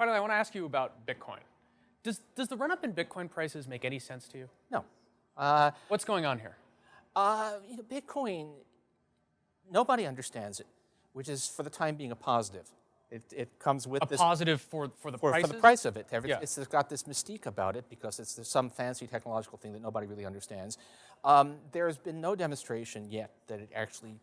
finally, I want to ask you about Bitcoin. Does the run-up in Bitcoin prices make any sense to you? No. What's going on here? Bitcoin, nobody understands it, which is for the time being a positive. It comes with A positive for the prices? For the price of it. Yeah. It's got this mystique about it because there's some fancy technological thing that nobody really understands. There's been no demonstration yet that it actually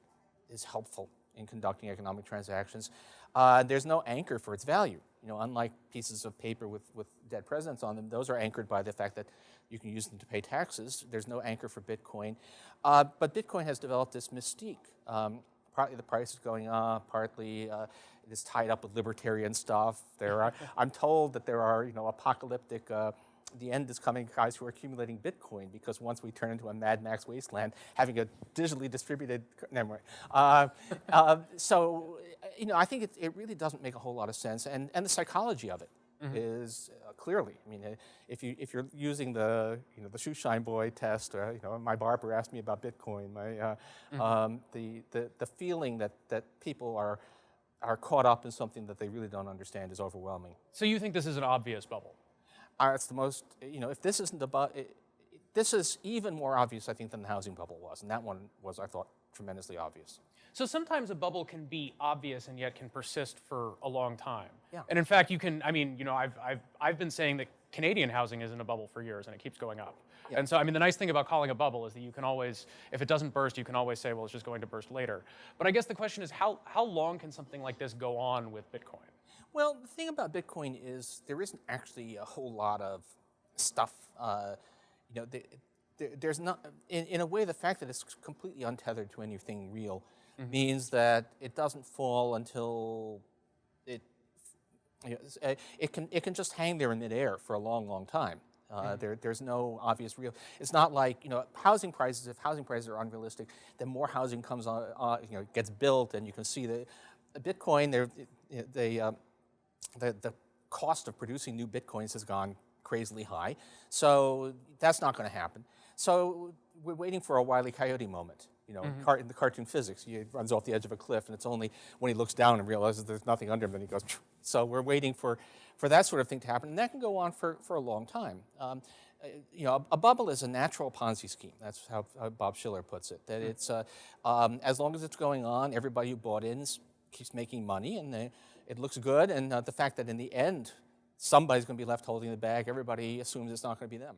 is helpful in conducting economic transactions. There's no anchor for its value. Unlike pieces of paper with dead presidents on them, those are anchored by the fact that you can use them to pay taxes. There's no anchor for Bitcoin. But Bitcoin has developed this mystique. Partly the price is going up, partly it is tied up with libertarian stuff. I'm told that there are, apocalyptic, the end is coming guys who are accumulating Bitcoin because once we turn into a Mad Max wasteland, having a digitally distributed, never mind. I think it really doesn't make a whole lot of sense. And the psychology of it is clearly, if you're using the shoe shine boy test, or my barber asked me about Bitcoin, the feeling that people are caught up in something that they really don't understand is overwhelming. So you think this is an obvious bubble? It's the most, if this isn't this is even more obvious, I think, than the housing bubble was, and that one was, I thought, tremendously obvious. So sometimes a bubble can be obvious and yet can persist for a long time. Yeah. And in fact, I've been saying that Canadian housing is in a bubble for years and it keeps going up. Yeah. And so, the nice thing about calling a bubble is that you can always, if it doesn't burst, you can always say, well, it's just going to burst later. But I guess the question is, how long can something like this go on with Bitcoin? Well, the thing about Bitcoin is there isn't actually a whole lot of stuff. There's not, in a way, the fact that it's completely untethered to anything real means that it doesn't fall until it can just hang there in midair for a long, long time. There's no obvious real. It's not like housing prices. If housing prices are unrealistic, then more housing comes on, gets built, and you can see the Bitcoin. The cost of producing new Bitcoins has gone crazily high, so that's not going to happen. So we're waiting for a Wile E. Coyote moment. In the cartoon physics, he runs off the edge of a cliff, and it's only when he looks down and realizes there's nothing under him that he goes. So we're waiting for that sort of thing to happen, and that can go on for a long time. A bubble is a natural Ponzi scheme. That's how Bob Shiller puts it. That it's as long as it's going on, everybody who bought in keeps making money, and it looks good. And the fact that in the end, somebody's going to be left holding the bag, everybody assumes it's not going to be them.